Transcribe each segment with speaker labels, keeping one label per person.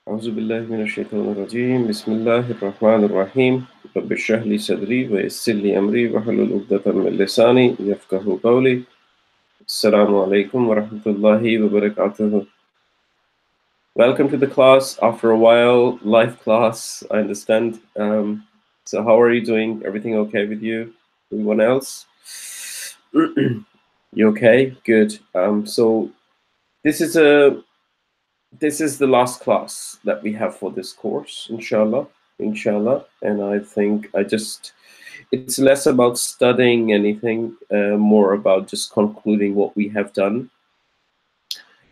Speaker 1: أعوذ بالله من الشيطان الرجيم بسم الله الرحمن الرحيم رب اشرح لي صدري ويسر لي أمري واحلل عقدة من لساني يفقهوا قولي السلام عليكم ورحمة الله وبركاته. Welcome to the class. After a while, live class, I understand. So how are you doing? Everything okay with you? Everyone else? You okay? Good. So this is a this is the last class that we have for this course, inshallah. And I think it's less about studying anything, more about just concluding what we have done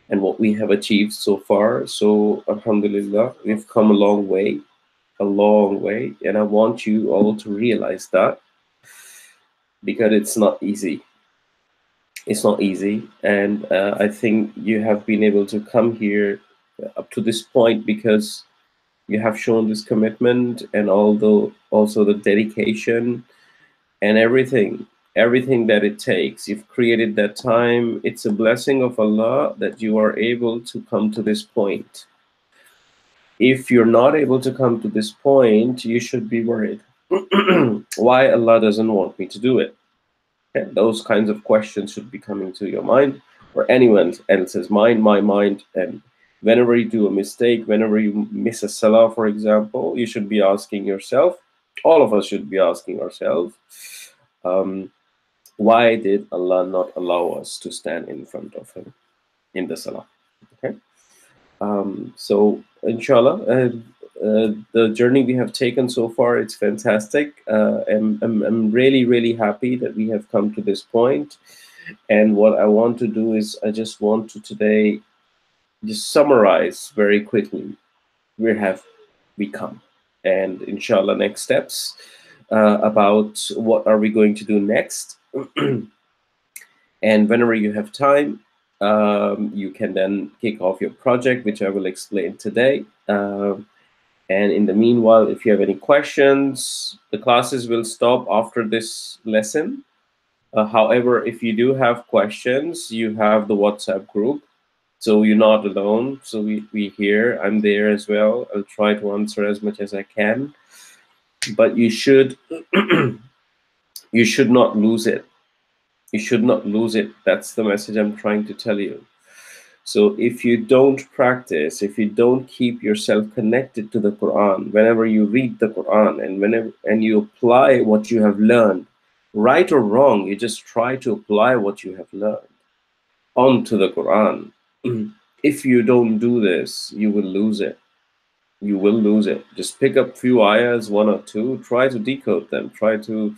Speaker 1: and what we have achieved so far. So alhamdulillah, we've come a long way, and I want you all to realize that, because it's not easy. And I think you have been able to come here up to this point because you have shown this commitment, and although also the dedication and everything that it takes. You've created that time. It's a blessing of Allah that you are able to come to this point. If you're not able to come to this point, you should be worried. Why Allah doesn't want me to do it? Okay? Those kinds of questions should be coming to your mind, or anyone else's mind, my mind. And whenever you do a mistake, whenever you miss a salah, for example, you should be asking yourself, all of us should be asking ourselves, why did Allah not allow us to stand in front of Him in the salah? Okay. So inshallah, the journey we have taken so far, it's fantastic. I'm really happy that we have come to this point. And what I want to do is I just want to today just summarize very quickly where have we come, and inshallah next steps, about what are we going to do next. And whenever you have time, you can then kick off your project, which I will explain today. And in the meanwhile, if you have any questions, the classes will stop after this lesson. However, if you do have questions, you have the WhatsApp group, so you're not alone. So we here, I'm there as well. I'll try to answer as much as I can, but you should you should not lose it. You should not lose it. That's the message I'm trying to tell you. So if you don't practice, if you don't keep yourself connected to the Quran, whenever you read the Quran and you apply what you have learned, right or wrong, you just try to apply what you have learned onto the Quran. If you don't do this, you will lose it. You will lose it. Just pick up few ayahs, one or two, try to decode them, try to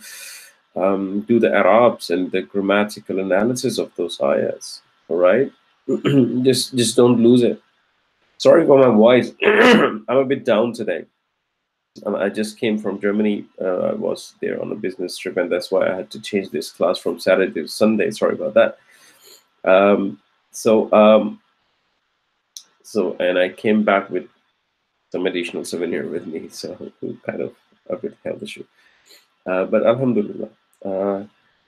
Speaker 1: do the Arabs and the grammatical analysis of those ayahs. All right, just don't lose it. Sorry for my voice. I'm a bit down today. I just came from Germany. I was there on a business trip, and that's why I had to change this class from Saturday to Sunday. Sorry about that. And I came back with some additional souvenir with me, so kind of a bit health issue. But alhamdulillah.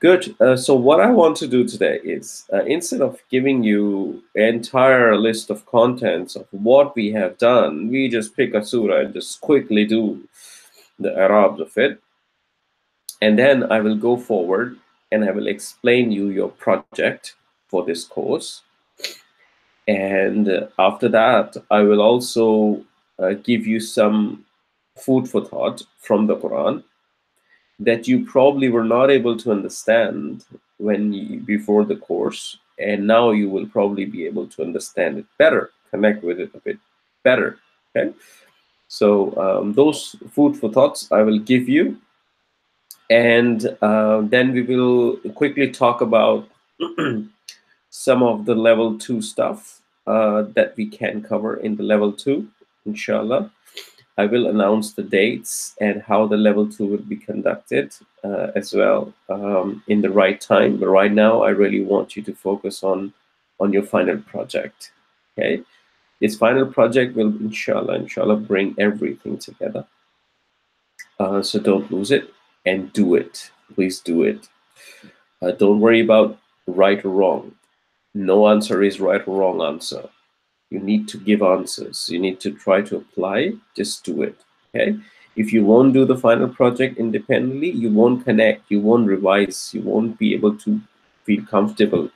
Speaker 1: Good. So what I want to do today is, instead of giving you an entire list of contents of what we have done, we just pick a surah and just quickly do the Arabs of it. And then I will go forward and I will explain you your project for this course. And after that, I will also give you some food for thought from the Quran that you probably were not able to understand before the course, and now you will probably be able to understand it better, connect with it a bit better. Okay, so those food for thoughts I will give you, and then we will quickly talk about some of the level 2 stuff that we can cover in the level 2, inshallah. I will announce the dates and how the level 2 will be conducted as well, in the right time. But right now, I really want you to focus on your final project. Okay, this final project will, inshallah, bring everything together. So don't lose it and do it. Please do it. Don't worry about right or wrong. No answer is right or wrong answer. You need to give answers. You need to try to apply. Just do it. Okay. If you won't do the final project independently, you won't connect. You won't revise. You won't be able to feel comfortable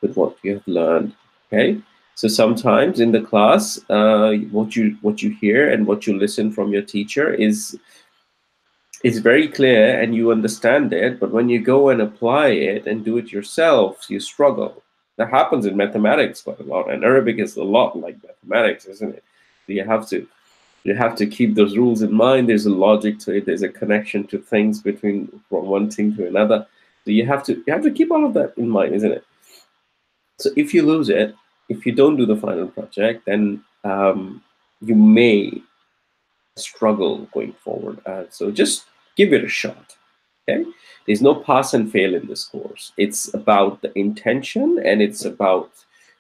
Speaker 1: with what you have learned. Okay. So sometimes in the class, what you hear and what you listen from your teacher is very clear and you understand it, but when you go and apply it and do it yourself, you struggle. That happens in mathematics quite a lot, and Arabic is a lot like mathematics, isn't it? So you have to keep those rules in mind. There's a logic to it. There's a connection to things between from one thing to another. So you have to keep all of that in mind, isn't it? So if you lose it, if you don't do the final project, then you may struggle going forward. So just give it a shot. Okay, there's no pass and fail in this course. It's about the intention and it's about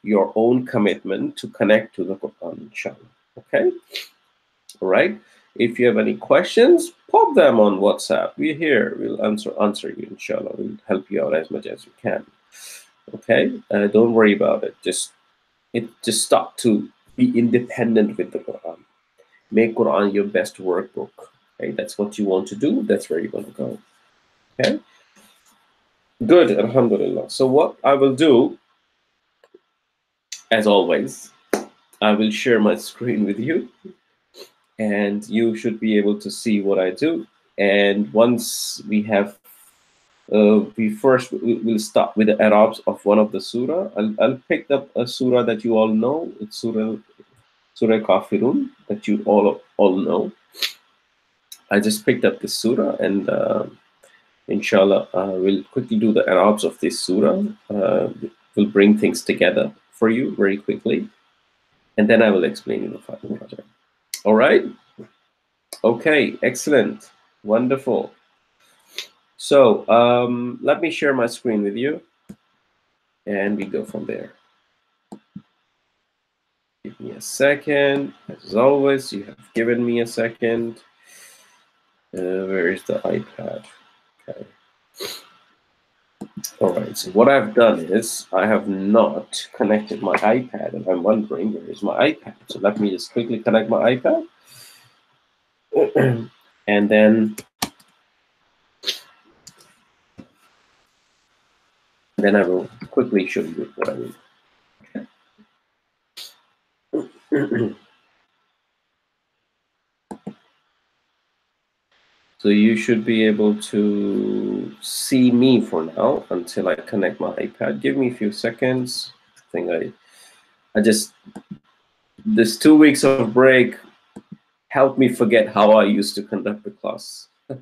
Speaker 1: your own commitment to connect to the Quran, inshallah. Okay, all right. If you have any questions, pop them on WhatsApp. We're here. We'll answer you, inshallah. We'll help you out as much as we can. Okay, don't worry about it. Just start to be independent with the Quran. Make Quran your best workbook. Okay, that's what you want to do. That's where you're going to go. Okay, good. Alhamdulillah. So what I will do, as always, I will share my screen with you, and you should be able to see what I do. And once we have, we'll start with the Arabs of one of the surah. I'll pick up a surah that you all know. It's Surah Kafirun that you all know. I just picked up this surah, and inshallah, we'll quickly do the Arabs of this surah. We'll bring things together for you very quickly, and then I will explain you the final project. All right? Okay, excellent, wonderful. So let me share my screen with you, and we go from there. Give me a second. As always, you have given me a second. Where is the iPad? Okay. All right, so what I've done is I have not connected my iPad, and I'm wondering where is my iPad. So let me just quickly connect my iPad, and then I will quickly show you what I mean. So you should be able to see me for now until I connect my iPad. Give me a few seconds. I think I just, this 2 weeks of break helped me forget how I used to conduct the class. So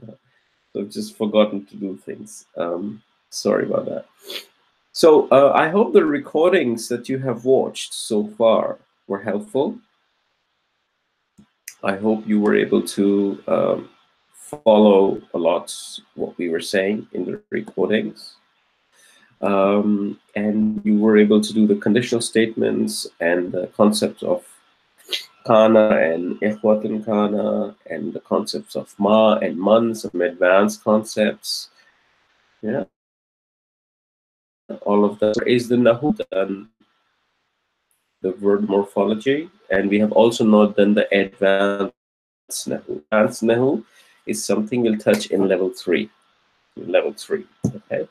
Speaker 1: I've just forgotten to do things. Sorry about that. So I hope the recordings that you have watched so far were helpful. I hope you were able to follow a lot what we were saying in the recordings. And you were able to do the conditional statements and the concepts of kana and ikhwatan kana and the concepts of ma and man, some advanced concepts. Yeah, all of that is the nahu and the word morphology, and we have also not done the advanced nahu. Advanced nahu is something we'll touch in level 3. Level 3. Okay,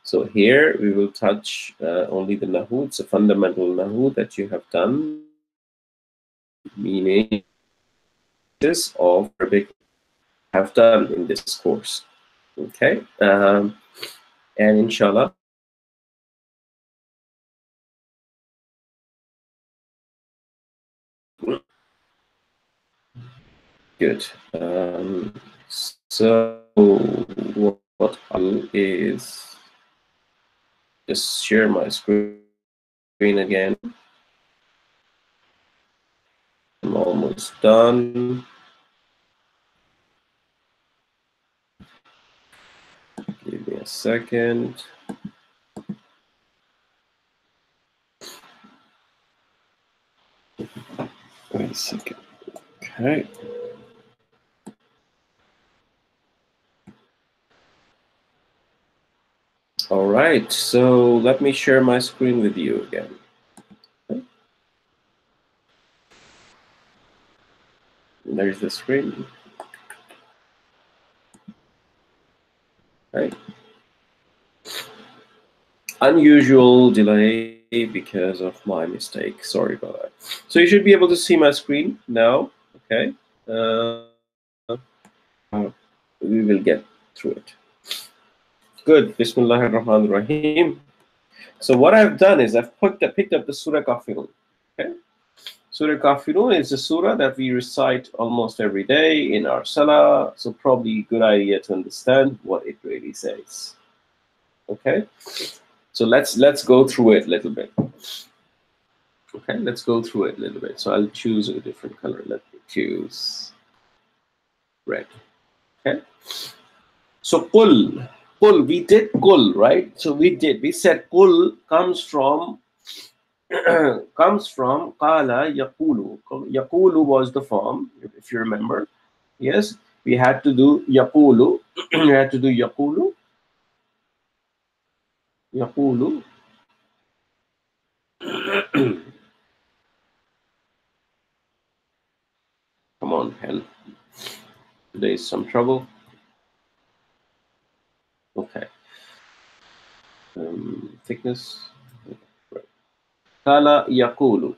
Speaker 1: so here we will touch only the nahu. It's a fundamental nahu that you have done, meaning this of Arabic have done in this course. Okay, and inshallah. Good. So what I'll do is just share my screen again. I'm almost done. Give me a second. Wait a second. Okay. All right. So let me share my screen with you again. There's the screen. Right. Unusual delay because of my mistake. Sorry about that. So you should be able to see my screen now. Okay. We will get through it. Good. Bismillahirrahmanirrahim. So what I've done is I've picked up the Surah Kafirun. Okay. Surah Kafirun is a surah that we recite almost every day in our salah. So probably a good idea to understand what it really says. Okay. So let's go through it a little bit. Okay, let's go through it a little bit. So I'll choose a different color. Let me choose red. Okay. So qul, we did qul, right? So we said qul comes from qala yaqulu. Yaqulu was the form, if you remember. Yes, we had to do yaqulu. We had to do yaqulu. Yaqulu. Come on, hell. Today is some trouble. Okay. Thickness. Right. Kala yaqulu.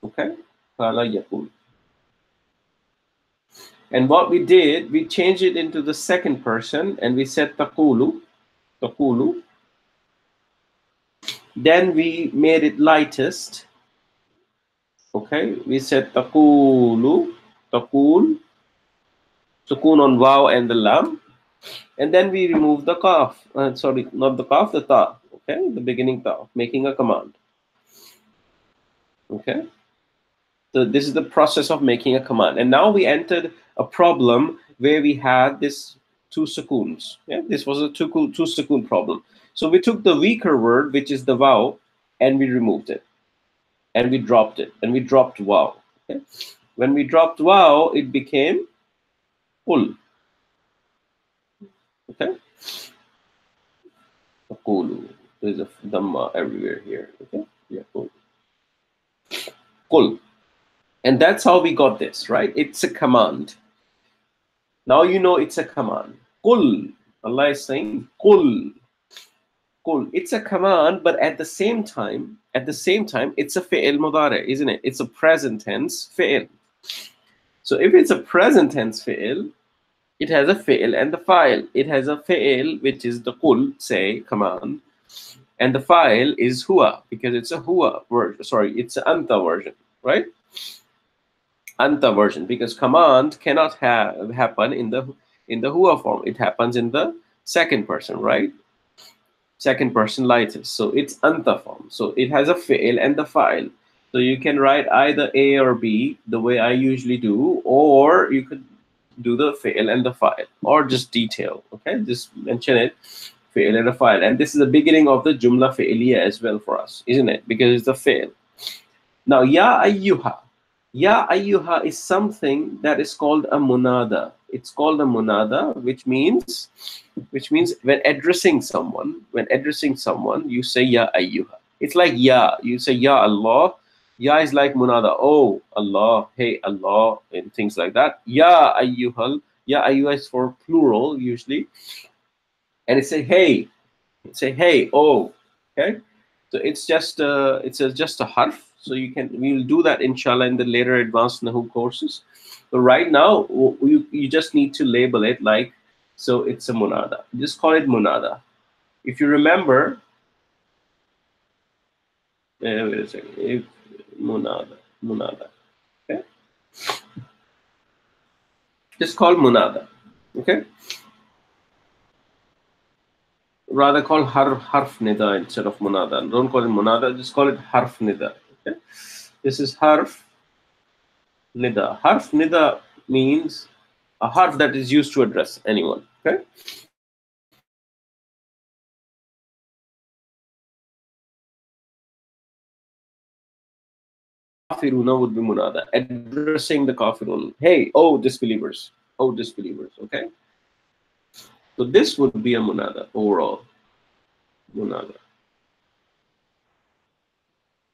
Speaker 1: Okay. Kala yaqulu. And what we did, we changed it into the second person and we said taqulu. Taqulu. Then we made it lightest. Okay. We said taqulu. Taqul. Sukun on waw and the lam. And then we remove the kaf. Sorry, not the kaf, the ta. Okay, the beginning ta, making a command. Okay. So this is the process of making a command. And now we entered a problem where we had this two sukuns. Yeah, this was a two sukun problem. So we took the weaker word, which is the waw, and we removed it. And we dropped it. And we dropped waw. Okay. When we dropped waw, it became qul. Okay. Qulu. There's a dhamma everywhere here. Okay. Yeah. Qul. And that's how we got this, right? It's a command. Now you know it's a command. Qul. Allah is saying qul. Qul. It's a command, but at the same time, it's a fi'il mudari, isn't it? It's a present tense fi'il. So if it's a present tense fi'il, it has a fi'il and the file. It has a fi'il, which is the qul, say, command. And the file is huwa, because it's a huwa version. Sorry, it's an anta version, right? Anta version, because command cannot happen in the huwa form. It happens in the second person, right? Second person lightest. So it's anta form. So it has a fi'il and the file. So you can write either A or B the way I usually do, or you could do the fi'il and the file, or just detail. Okay, just mention it, fi'il and a file. And this is the beginning of the jumla fi'iliya as well for us, isn't it? Because it's the fi'il. Now, ya ayyuha. Ya ayyuha is something that is called a munada. It's called a munada, which means when addressing someone, you say ya ayyuha. It's like ya. You say ya Allah. Ya is like munada. Oh Allah, hey Allah, and things like that. Ya ayyuhal. Ya ayyuha is for plural usually, and it say hey. It say hey. Oh, okay. So it's just just a harf. So we'll do that inshallah in the later advanced Nahu courses. But right now you just need to label it like, so it's a munada. Just call it munada. If you remember, wait a second. If munada. Okay. Just call munada. Okay. Rather call harf nida instead of munada. Don't call it munada. Just call it harf nida. Okay. This is harf nida. Harf nida means a harf that is used to address anyone. Okay. Kafiruna would be munada, addressing the kafirun. Hey, oh disbelievers. Oh disbelievers. Okay. So this would be a munada overall. Munada.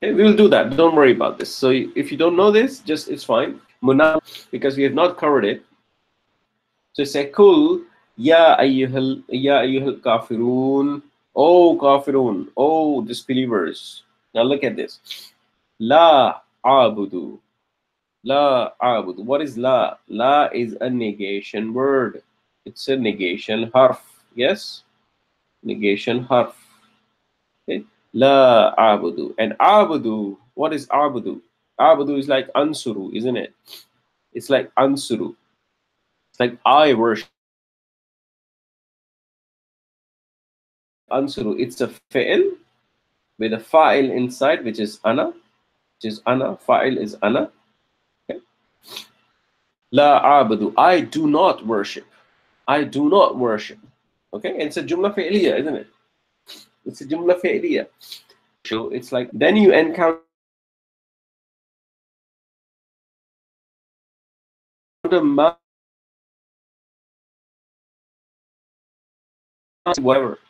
Speaker 1: Okay, we will do that. Don't worry about this. So if you don't know this, just it's fine. because we have not covered it. So say kul ya ayyuhal kafirun. Oh kafirun. Oh disbelievers. Now look at this. La abudu. La abudu. What is la? La is a negation word. It's a negation harf. Yes? Negation harf. Okay? La abudu. And abudu, what is abudu? Abudu is like ansuru, isn't it? It's like ansuru. It's like I worship. Ansuru, it's a fi'l with a fa'il inside, which is ana. Fa'il is ana. Okay? La abudu. I do not worship. I do not worship. Okay? And it's a jumla fi'liya, isn't it? It's a jumla fi'liya. So it's like, then you encounter ma, whatever.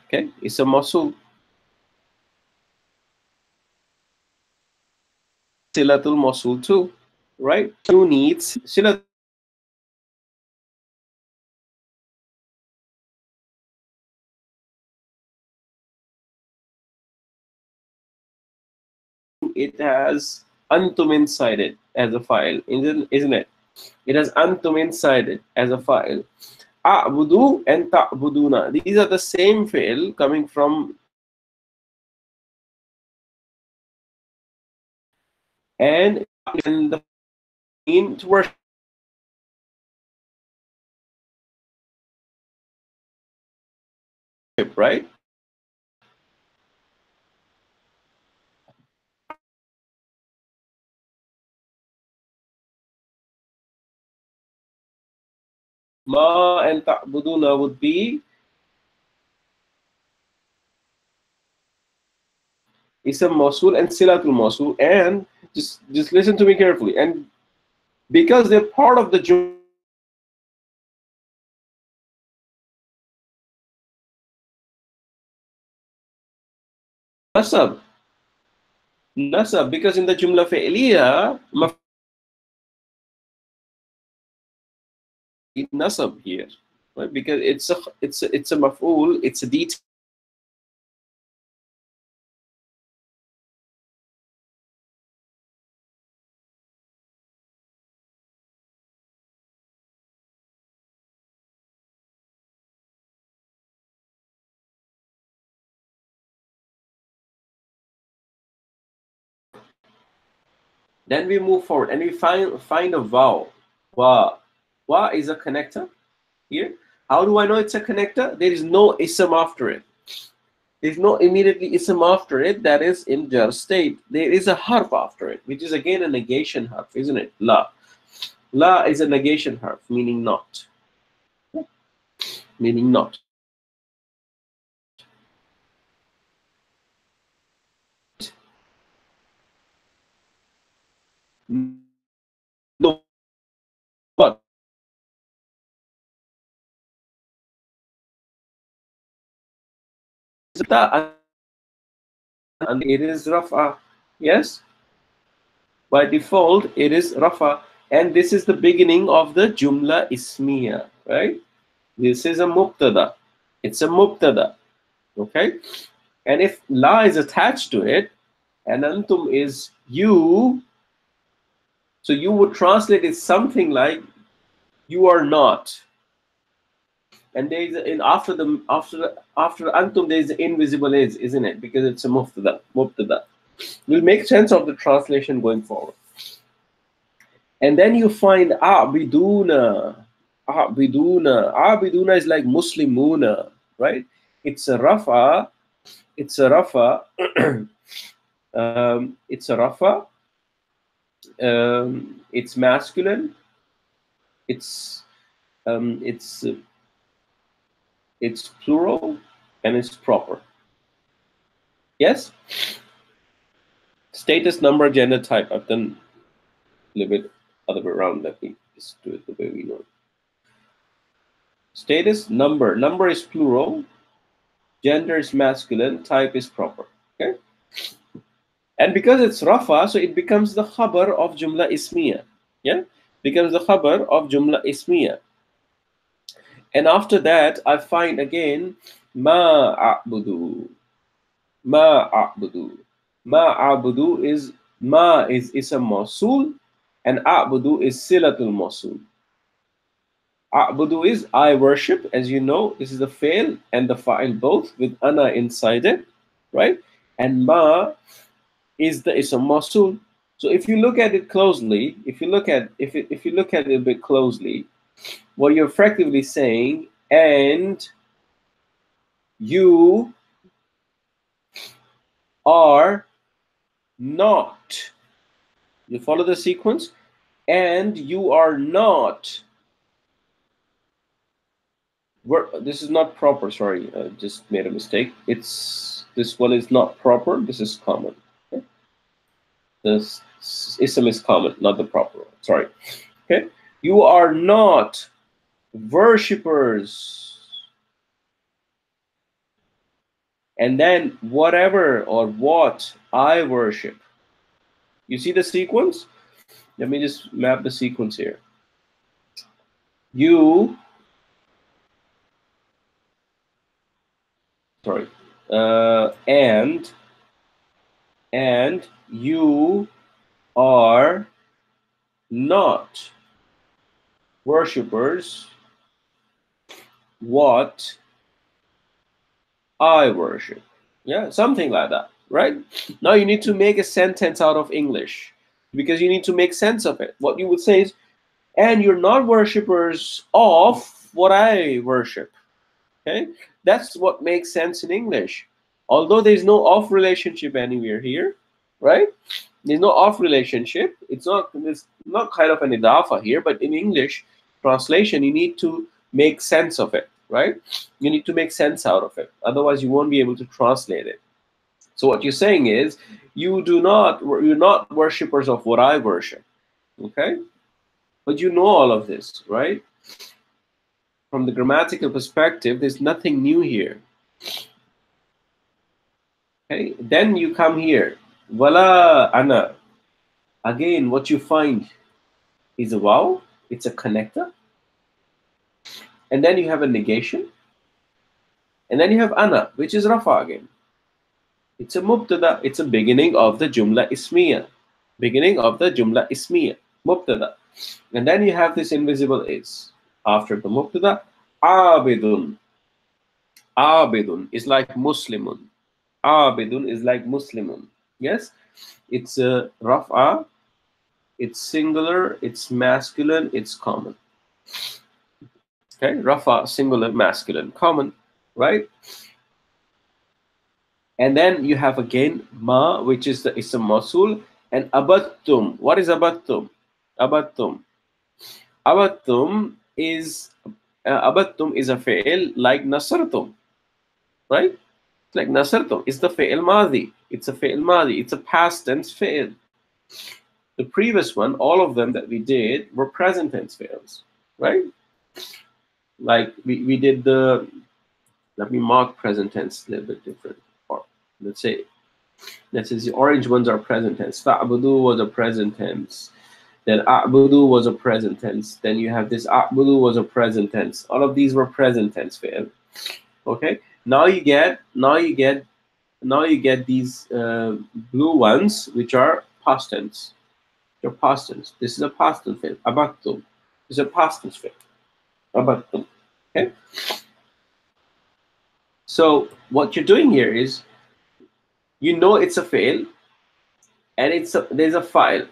Speaker 1: Okay? It's a mawsul. Silatul mawsul too, right? Who needs silatul? It has antum inside it as a file, isn't it? It has antum inside it as a file. A'budu and ta'buduna. These are the same fi'l coming from, and the mean to worship, right? Ma and ta'buduna would be ism mawsul and silatul mawsul. And just listen to me carefully. And because they're part of the nasab, because in the jumla fi'liya, nasab here, right? Because it's a maf'ul, it's a detail. Then we move forward and we find a vowel. Wa. Wa is a connector here. How do I know it's a connector? There is no ism after it. There's no immediately ism after it that is in jar state. There is a harf after it, which is again a negation harf, isn't it? La. La is a negation harf, meaning not. Meaning not. No, but and it is rafa. Yes, by default it is rafa, and this is the beginning of the jumla ismiya, right? This is a mubtada. It's a mubtada. Okay, and if la is attached to it and antum is you, so you would translate it something like you are not. And there is after antum there is the invisible is, isn't it? Because it's a mubtada. We'll make sense of the translation going forward. And then you find abiduna. Abiduna is like muslimuna, right? It's a rafa. It's a rafa. It's a rafa. It's masculine. It's plural, and it's proper. Yes. Status, number, gender, type. I've done a little bit other way around. Let me just do it the way we know it. Status, number. Number is plural. Gender is masculine. Type is proper. Okay. And because it's rafa, so it becomes the khabar of jumla ismiya. Yeah, becomes the khabar of jumla ismiya. And after that, I find again ma a'budu. Ma a'budu. Ma a'budu is ma is ism mawsul and a'budu is silatul mawsul. A'budu is I worship, as you know, this is the fail and the fa'il both with ana inside it, right? And ma is the ism mawsul. So if you look at it closely, if you look at it a bit closely, what you're effectively saying, and you are not. You follow the sequence? And you are not. This is not proper. Sorry, I just made a mistake. This one is not proper. This is common. Okay? This ism is common, not the proper one. Sorry. Okay. You are not worshippers. And then whatever or what I worship. You see the sequence? Let me just map the sequence here. You, sorry, and you are not worshippers what I worship. Yeah, something like that, right? Now you need to make a sentence out of English because you need to make sense of it. What you would say is, and you're not worshippers of what I worship. Okay, that's what makes sense in English. Although there's no of relationship anywhere here, right? There's no of relationship. It's not kind of an idafa here, but in English translation, you need to make sense of it, right? You need to make sense out of it. Otherwise, you won't be able to translate it. So what you're saying is, you're not worshippers of what I worship, okay? But you know all of this, right? From the grammatical perspective, there's nothing new here. Okay, then you come here. Wala ana. Again, what you find is a vowel, it's a connector, and then you have a negation, and then you have ana, which is rafa again. It's a mubtada, it's a beginning of the jumla ismiya. Beginning of the jumla ismiya, mubtada. And then you have this invisible is. After the mubtada, abidun. Abidun is like Muslimun. Abidun is like Muslimun. Yes? It's a rafa, it's singular, it's masculine, it's common. Okay, rafa, singular, masculine, common, right? And then you have again ma, which is the ism mawsul, and abattum. What is abattum? Abattum. Abattum is a fi'l like nasartum, right? Like nasartum is the fi'l madi. It's a fi'l madi. It's a past tense fi'l. The previous one, all of them that we did were present tense fi'ls, right? Like we did the, let me mark present tense a little bit different. Or let's say the orange ones are present tense. Fa'budu was a present tense. Then a'budu was a present tense. Then you have this a'budu was a present tense. All of these were present tense fi'l. Okay. Now you get these blue ones, which are past tense. They're past tense. This is a past tense fi'l. Abattum. This is a past tense fi'l. Abattum. Okay. So what you're doing here is, you know it's a fail, and there's a file.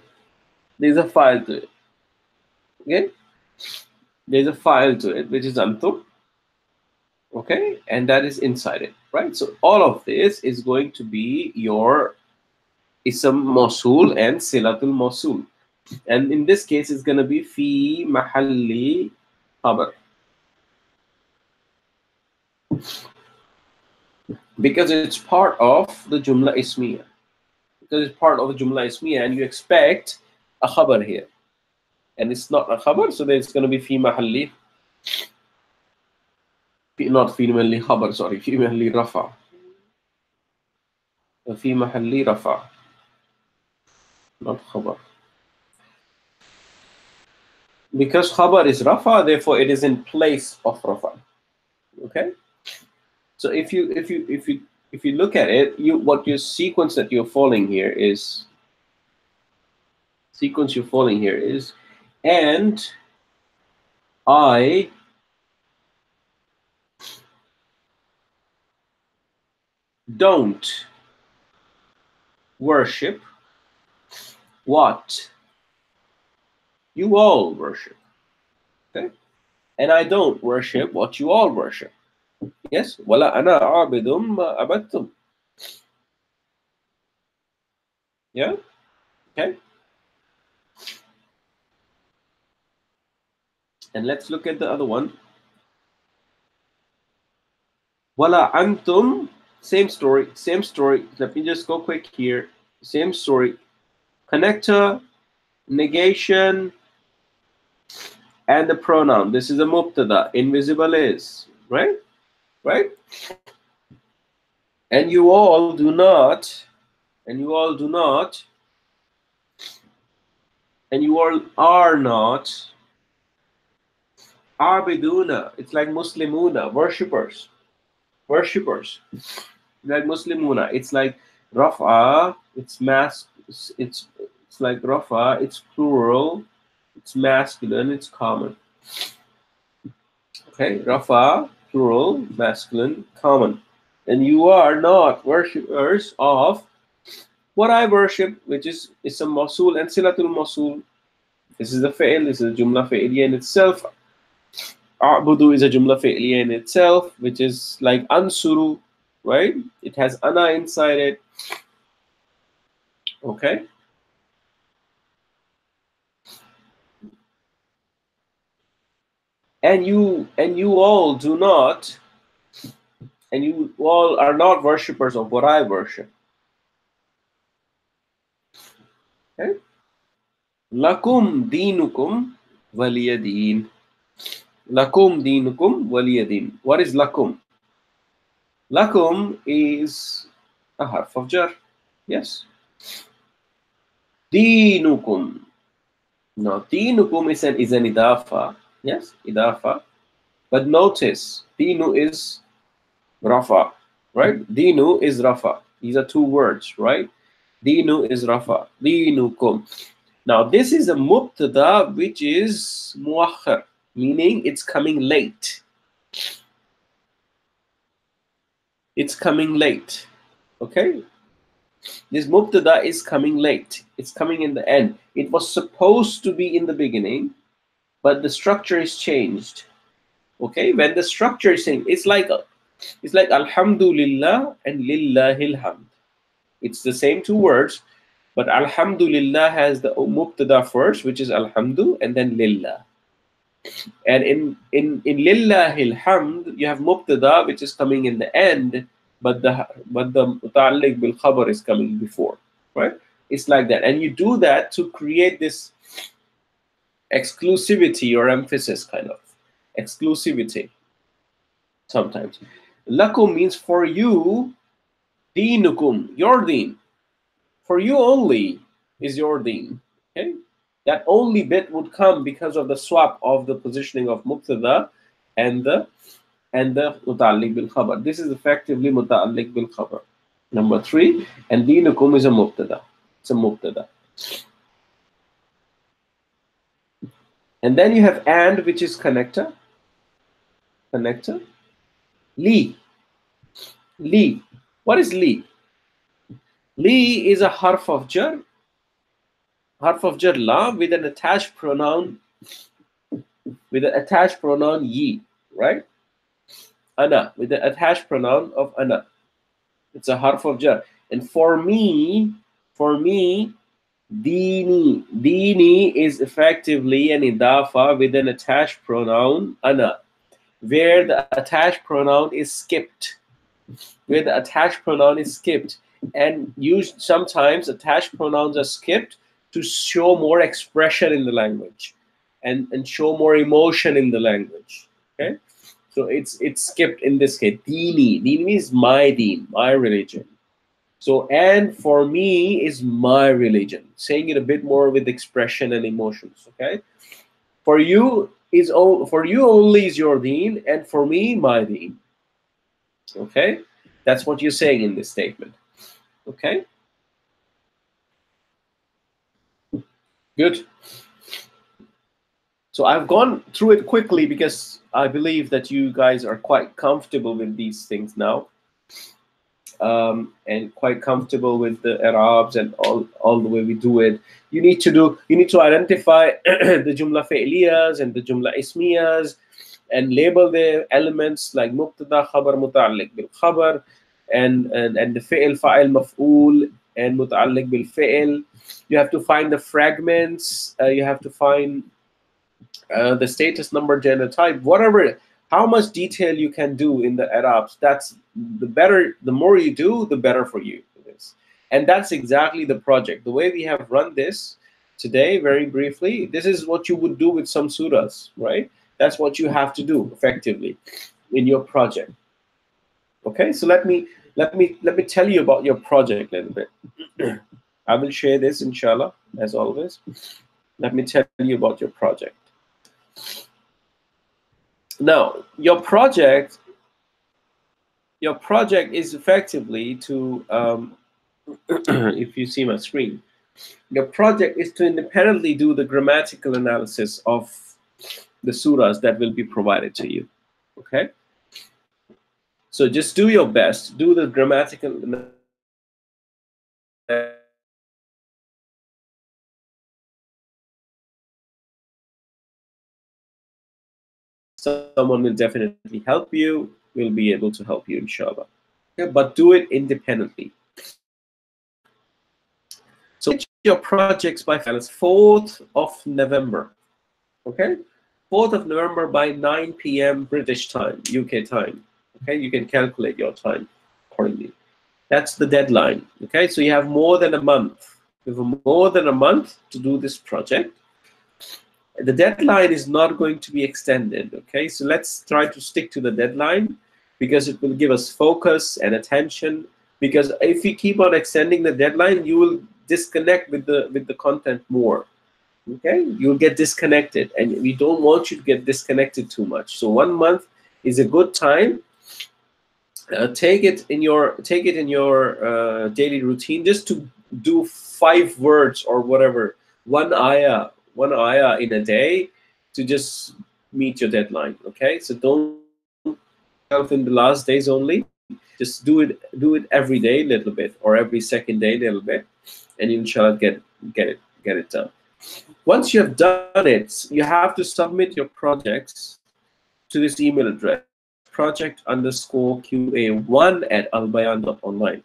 Speaker 1: There's a file to it. Okay. There's a file to it, which is antum. Okay, and that is inside it, right? So all of this is going to be your ism mawsul and silatul mawsul. And in this case, it's going to be fi mahalli khabar, because it's part of the jumla ismiya. Because it's part of the jumla ismiya, and you expect a khabar here, and it's not a khabar, so then it's going to be fi mahalli, not fi mahalli khabar, sorry, fi mahalli rafa, fi mahalli rafa, not khabar. Because khabar is rafa, therefore it is in place of rafa. Okay. So if you look at it, what your sequence that you're following here is and I don't worship what you all worship. Okay? And I don't worship what you all worship. Yes? Wala ana a'bidum ma abattum. Yeah? Okay? And let's look at the other one. Wala antum, same story. Let me just go quick here. Same story. Connector, negation, and the pronoun. This is a mubtada. Invisible is. Right? Right? And you all do not, and you all are not abiduna. It's like muslimuna, worshippers. Like muslimuna. It's like rafa, it's it's like rafa, it's plural, it's masculine, it's common. Okay, rafa, plural, masculine, common. And you are not worshippers of what I worship, which is a mawsul and silatul mawsul. This is the fi'l, this is a jumla fi'liya in itself. A'budu is a jumla fi'liya in itself, which is like ansuru, right? It has ana inside it. Okay. And you all do not, and you all are not worshippers of what I worship. Okay? Lakum dinukum waliyadin. Lakum dinukum waliyadin. What is lakum? Lakum is a harf of jar. Yes. Dinukum. Now, dinukum is an idafa. Yes, idafa. But notice, dinu is rafa, right? Dinu is rafa. These are two words, right? Dinu is rafa. Dinukum. Now, this is a mubtada which is muakhar, meaning it's coming late. It's coming late. Okay? This mubtada is coming late. It's coming in the end. It was supposed to be in the beginning, but the structure is changed. Okay? When the structure is changed, it's like alhamdulillah and lillahil hamd. It's the same two words, but alhamdulillah has the mubtada first, which is alhamdu, and then lillah. And in lillahil hamd, you have mubtada, which is coming in the end, but the muta'alliq bil khabar is coming before, right? It's like that, and you do that to create this exclusivity or emphasis, kind of exclusivity. Sometimes lakum means for you, dinukum, your deen, for you only is your deen. Okay, that only bit would come because of the swap of the positioning of mubtada and the muta'alliq bil khabar. This is effectively muta'alliq bil khabar. Number 3, and dinukum is a mubtada. It's a mubtada. And then you have and, which is connector. Li. What is li? Li is a harf of jar la with an attached pronoun ye, right? Ana, with the attached pronoun of ana. It's a harf of jar. And for me, dini is effectively an idafa with an attached pronoun ana, where the attached pronoun is skipped. And sometimes attached pronouns are skipped to show more expression in the language and show more emotion in the language. Okay, so it's skipped in this case. Dini means my deen, my religion. So and for me is my religion, saying it a bit more with expression and emotions. Okay, For you for you only is your deen, and for me my deen. Okay, that's what you're saying in this statement. Okay, good. So I've gone through it quickly because I believe that you guys are quite comfortable with these things now, and quite comfortable with the Arabs and all the way we do it. You need to identify the Jumla Fi'liyas and the Jumla Ismiyas, and label the elements like Mubtada, Khabar, Muta'alliq bil Khabar, and the Fi'l, Fa'il, Maf'ul, and Muta'alliq bil Fi'l. You have to find the fragments. You have to find the status, number, gender, type, whatever. How much detail you can do in the Arabs, that's the better. The more you do, the better for you. And that's exactly the project. The way we have run this today, very briefly, this is what you would do with some surahs, right? That's what you have to do effectively in your project. Okay, so let me tell you about your project a little bit. I will share this, inshallah, as always. Let me tell you about your project. Now, your project is effectively to, if you see my screen, your project is to independently do the grammatical analysis of the surahs that will be provided to you. Okay? So just do your best, do the grammatical analysis. Someone will definitely help you, will be able to help you, inshallah. Okay? But do it independently. So your projects by files 4th of November. Okay? 4th of November by 9 p.m. British time, UK time. Okay, you can calculate your time accordingly. That's the deadline. Okay, so you have more than a month. You have more than a month to do this project. The deadline is not going to be extended. Okay, so let's try to stick to the deadline, because it will give us focus and attention. Because if we keep on extending the deadline, you will disconnect with the content more. Okay, you'll get disconnected, and we don't want you to get disconnected too much. So 1 month is a good time. Take it in your daily routine, just to do 5 words or whatever, one ayah in a day, to just meet your deadline. Okay, so don't in the last days only. Just do it every day a little bit, or every second day a little bit, and inshallah get it done. Once you have done it, you have to submit your projects to this email address, project_QA1@Albayaan.Online.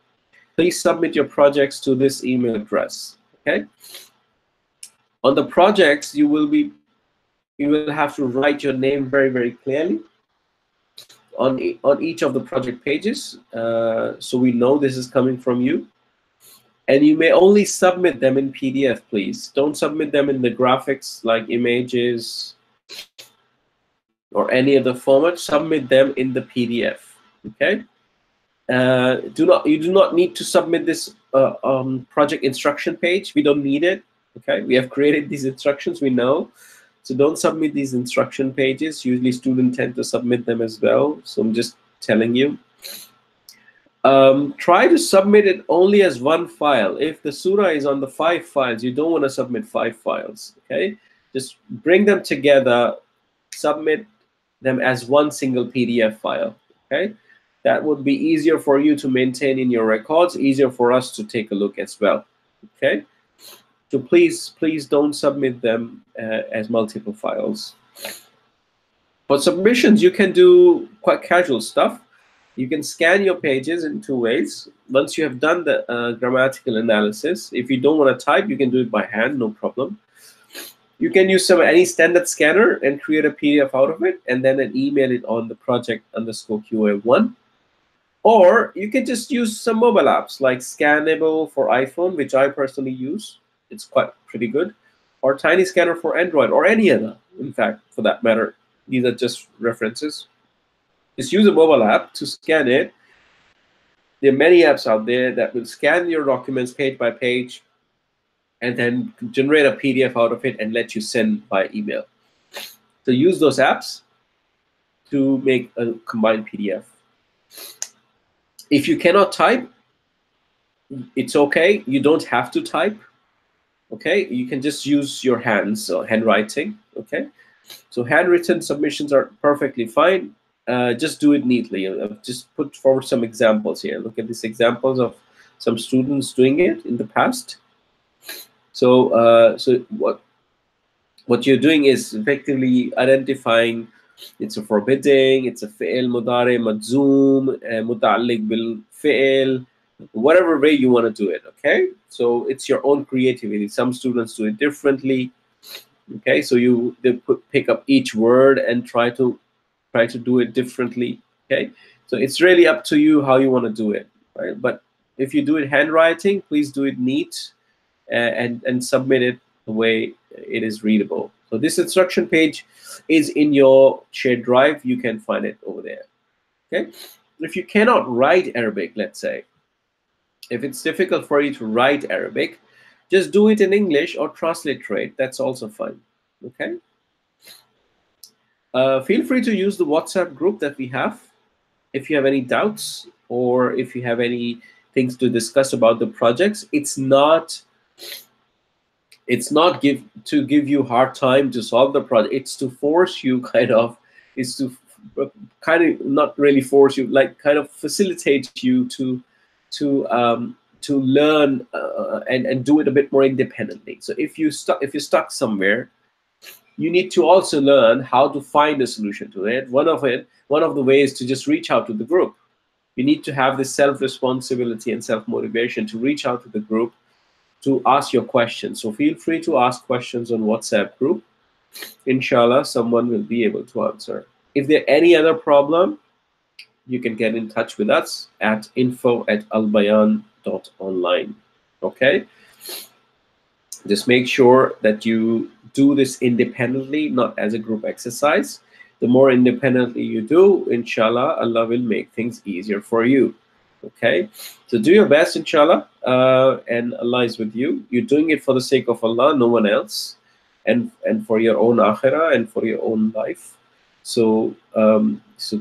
Speaker 1: Please submit your projects to this email address. Okay. On the projects, you will have to write your name very, very clearly on each of the project pages, so we know this is coming from you. And you may only submit them in PDF, please. Don't submit them in the graphics like images or any other format. Submit them in the PDF. Okay. You do not need to submit this project instruction page. We don't need it. Okay. We have created these instructions. We know. So don't submit these instruction pages. Usually students tend to submit them as well. So I'm just telling you. Try to submit it only as one file. If the surah is on the 5 files, you don't want to submit 5 files. Okay, just bring them together, submit them as one single PDF file. Okay, that would be easier for you to maintain in your records, easier for us to take a look as well. Okay, so please don't submit them as multiple files. For submissions, you can do quite casual stuff. You can scan your pages in 2 ways. Once you have done the grammatical analysis, if you don't want to type, you can do it by hand, no problem. You can use any standard scanner and create a PDF out of it, and then email it on the project_QA1. Or you can just use some mobile apps like Scannable for iPhone, which I personally use. It's quite pretty good. Or Tiny Scanner for Android, or any other, in fact, for that matter. These are just references. Just use a mobile app to scan it. There are many apps out there that will scan your documents page by page and then generate a PDF out of it and let you send by email. So use those apps to make a combined PDF. If you cannot type, it's okay. You don't have to type. Okay, you can just use your hands or handwriting. Okay, so handwritten submissions are perfectly fine. Just do it neatly. I've just put forward some examples here. Look at these examples of some students doing it in the past. So, what you're doing is effectively identifying it's a forbidding, it's a fi'l mudari majzoom, muta'alliq bil fi'l, whatever way you want to do it. Okay, so it's your own creativity. Some students do it differently. Okay, so pick up each word and try to do it differently. Okay, so it's really up to you how you want to do it, right? But if you do it handwriting, please do it neat, and submit it the way it is readable. So this instruction page is in your shared drive. You can find it over there. Okay, if you cannot write Arabic, let's say, if it's difficult for you to write Arabic, just do it in English or transliterate. That's also fine. Okay. Feel free to use the WhatsApp group that we have if you have any doubts or if you have any things to discuss about the projects. It's not to give you hard time to solve the project. It's to force you not really force you, like kind of facilitate you to learn and do it a bit more independently. So if you're stuck somewhere, you need to also learn how to find a solution to it. One of the ways to just reach out to the group. You need to have this self-responsibility and self-motivation to reach out to the group to ask your questions. So feel free to ask questions on WhatsApp group. Inshallah, someone will be able to answer. If there any other problem, you can get in touch with us at info@Albayaan.Online. Okay? Just make sure that you do this independently, not as a group exercise. The more independently you do, inshallah, Allah will make things easier for you. Okay, so do your best, inshallah, and Allah is with you. You're doing it for the sake of Allah, no one else, and for your own akhirah and for your own life. So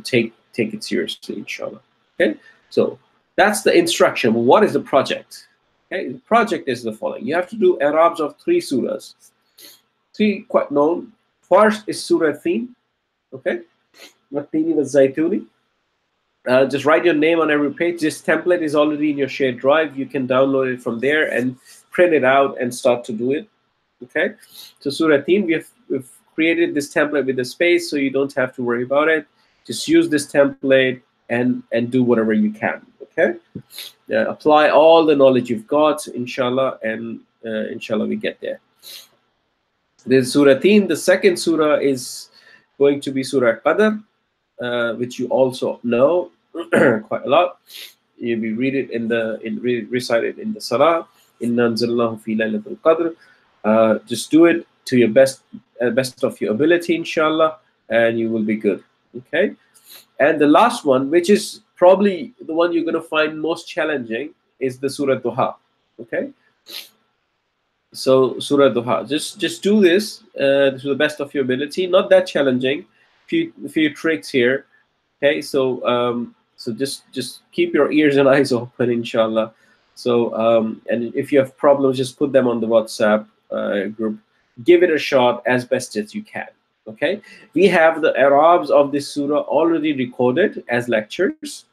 Speaker 1: take it seriously, inshallah. Okay, so that's the instruction. What is the project? Okay, the project is the following. You have to do Arabs of 3 surahs. 3 quite known. First is Surah Thin. Okay, Watini wa Zaituni. Just write your name on every page. This template is already in your shared drive. You can download it from there and print it out and start to do it. Okay, so Surah Thin, we've created this template with the space, so you don't have to worry about it. Just use this template and do whatever you can. Okay, apply all the knowledge you've got, inshallah, and inshallah we get there. This Surah Thin. The second surah is going to be Surah Qadr, which you also know quite a lot. You read it recite it in the Salah. Inna anzalnahu fi laylatul qadr. Just do it to your best of your ability, inshallah, and you will be good. Okay, and the last one, which is probably the one you're going to find most challenging, is the Surah Duha. Okay, so Surah Duha. Just do this to the best of your ability. Not that challenging. Few tricks here. Okay, so just keep your ears and eyes open, inshallah. So and if you have problems, just put them on the WhatsApp group. Give it a shot as best as you can. Okay, we have the Arabs of this surah already recorded as lectures.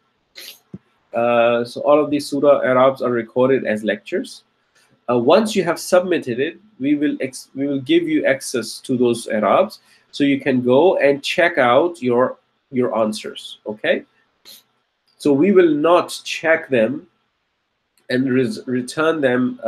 Speaker 1: So all of these surah Arabs are recorded as lectures. Once you have submitted it, we will give you access to those Arabs, so you can go and check out your answers. Okay, so we will not check them and return them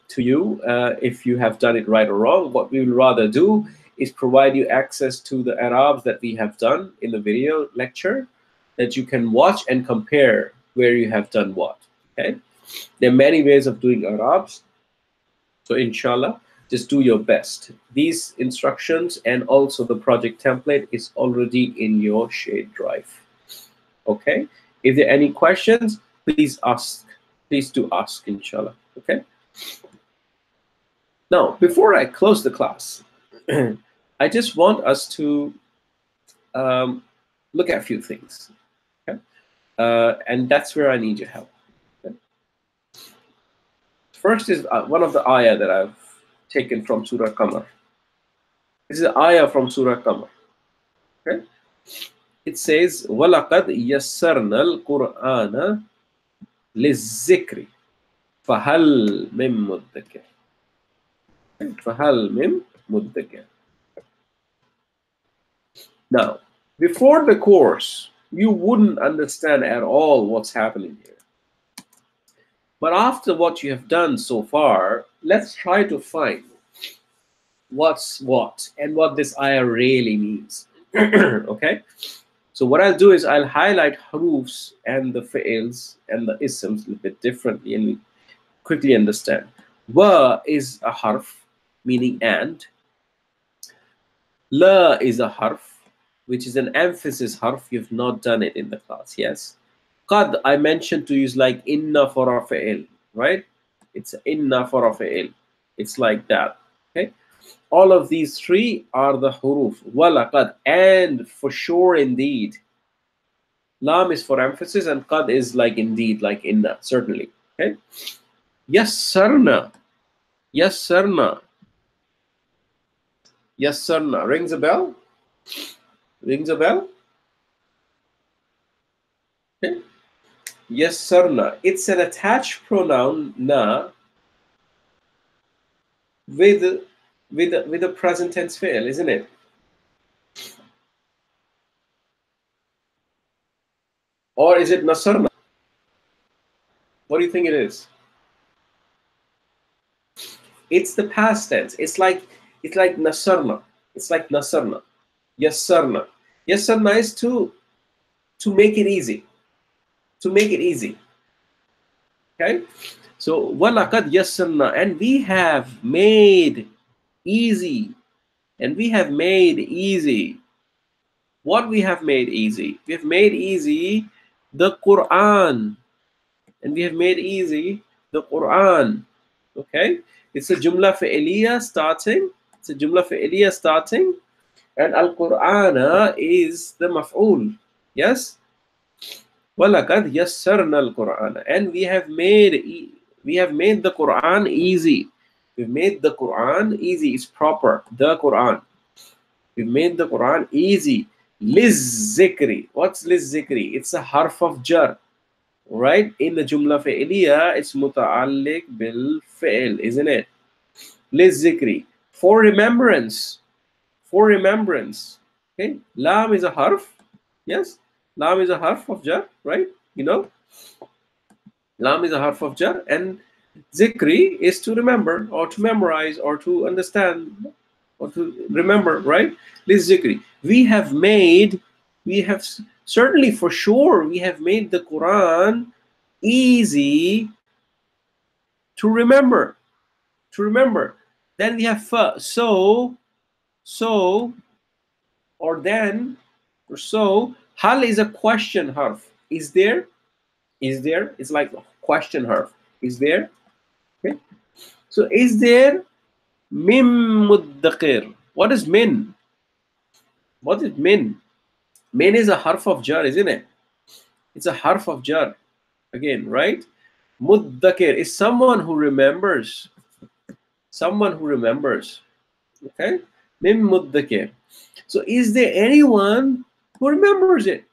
Speaker 1: to you if you have done it right or wrong. What we will rather do is provide you access to the Arabs that we have done in the video lecture, that you can watch and compare where you have done what. Okay, there are many ways of doing Arabs, so inshallah, just do your best. These instructions and also the project template is already in your shared drive. Okay, if there are any questions, please do ask, inshallah. Okay, now before I close the class, I just want us to look at a few things. Okay? And that's where I need your help. Okay? First is one of the ayah that I've taken from Surah Qamar. This is an ayah from Surah Qamar. Okay? It says, وَلَقَدْ يَسَّرْنَا الْقُرْآنَ لِلذِّكْرِ فَهَلْ مِن مُدَّكِرٍ. فَهَلْ مِن مُدَّكِرٍ. Now, before the course, you wouldn't understand at all what's happening here. But after what you have done so far, let's try to find what's what and what this ayah really means. Okay? So what I'll do is I'll highlight hurufs and the fi'ils and the isms a little bit differently and we quickly understand. Wa is a harf, meaning and. La is a harf, which is an emphasis harf. You've not done it in the class, yes? Qad, I mentioned to use like inna for a fi'il, right? It's inna for a fi'il. It's like that, okay? All of these three are the huruf. Walaqad, and for sure indeed. Lam is for emphasis and qad is like indeed, like inna, certainly, okay? Yassarna, yassarna, yassarna. Rings a bell? Rings a bell? Okay. Yassarna. It's an attached pronoun na with a present tense fi'il, isn't it? Or is it nasarna? What do you think it is? It's the past tense. It's like nasarna. It's like nasarna. Yassarna. Yassarna is to make it easy. To make it easy. Okay? So walaqad yassarna, and we have made easy. And we have made easy. What we have made easy? We have made easy the Quran. And we have made easy the Quran. Okay? It's a jumla fi'liya starting. It's a jumla fi'liya starting. And al-Qur'ana is the maf'ul. Yes? وَلَقَدْ يَسَّرْنَا الْقُرْآنَ. And we have made the Quran easy. We've made the Quran easy. It's proper. The Quran. We've made the Quran easy. Liz-zikri. What's liz-zikri? It's a harf of jar. Right? In the jumla fi'liya, it's muta'alliq bil fi'l, isn't it? Liz-zikri. For remembrance. For remembrance. Okay? Lam is a harf. Yes? Lam is a harf of jar, right? You know? Lam is a harf of jar. And zikri is to remember or to memorize or to understand or to remember, right? Liz-zikri. We have certainly for sure, we have made the Quran easy to remember. To remember. Then we have fa. So, or then, or so. Hal is a question harf. Is there? Is there? It's like a question harf. Is there? Okay. So is there? Min muddaqir. What is min? What is min? Min is a harf of jar, isn't it? It's a harf of jar. Again, right? Muddaqir is someone who remembers. Someone who remembers. Okay? Min muddaqir. So is there anyone who remembers it?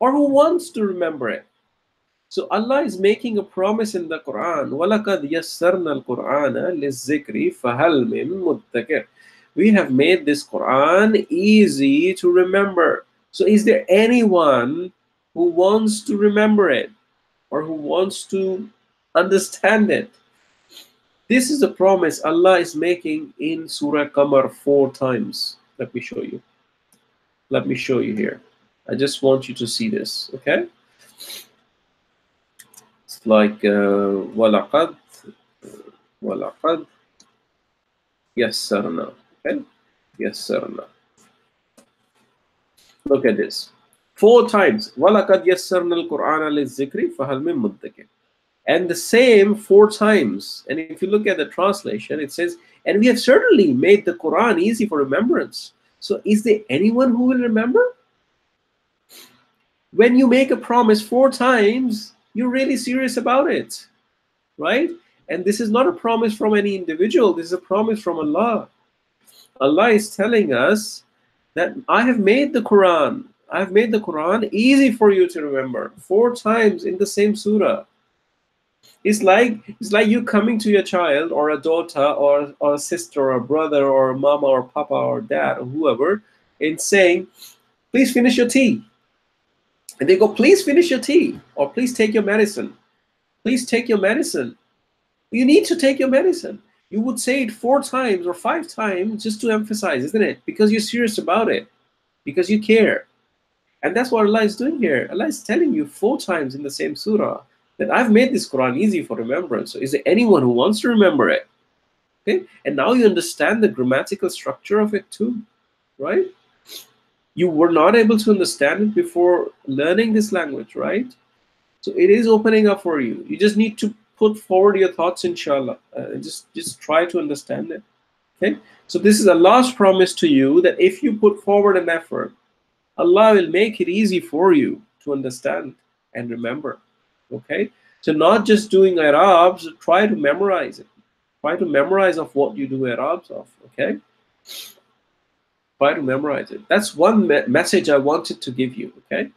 Speaker 1: Or who wants to remember it? So Allah is making a promise in the Quran. وَلَقَدْ يَسَّرْنَا الْقُرْآنَ لِلذِّكْرِ فَهَلْ مِن مُدَّكِرٍ. We have made this Quran easy to remember. So is there anyone who wants to remember it? Or who wants to understand it? This is a promise Allah is making in Surah Qamar 4 times. Let me show you. Let me show you here. I just want you to see this, okay? It's like وَلَقَدْ يَسَّرْنَا. Okay? يَسَّرْنَا. Look at this. 4 times. وَلَقَدْ يَسَّرْنَا الْقُرْآنَ لِلذِّكْرِ فَهَلْ مِن مُدَّكِرٍ. And the same 4 times. And if you look at the translation, it says, And we have certainly made the Quran easy for remembrance. So is there anyone who will remember? When you make a promise 4 times, you're really serious about it, right? And this is not a promise from any individual. This is a promise from Allah. Allah is telling us that I have made the Quran. I have made the Quran easy for you to remember 4 times in the same surah. It's like you coming to your child or a daughter or a sister or a brother or a mama or papa or dad or whoever and saying, please finish your tea. And they go, please finish your tea, or please take your medicine. Please take your medicine. You need to take your medicine. You would say it 4 times or 5 times just to emphasize, isn't it? Because you're serious about it, because you care. And that's what Allah is doing here. Allah is telling you 4 times in the same surah that I've made this Quran easy for remembrance. So is there anyone who wants to remember it? Okay, and now you understand the grammatical structure of it too, right? You were not able to understand it before learning this language, right? So it is opening up for you. You just need to put forward your thoughts, inshallah. Just try to understand it. Okay. So this is Allah's promise to you that if you put forward an effort, Allah will make it easy for you to understand and remember. Okay. So not just doing Arabs, try to memorize it. Try to memorize of what you do Arabs of. Okay. Try to memorize it. That's one message I wanted to give you. Okay.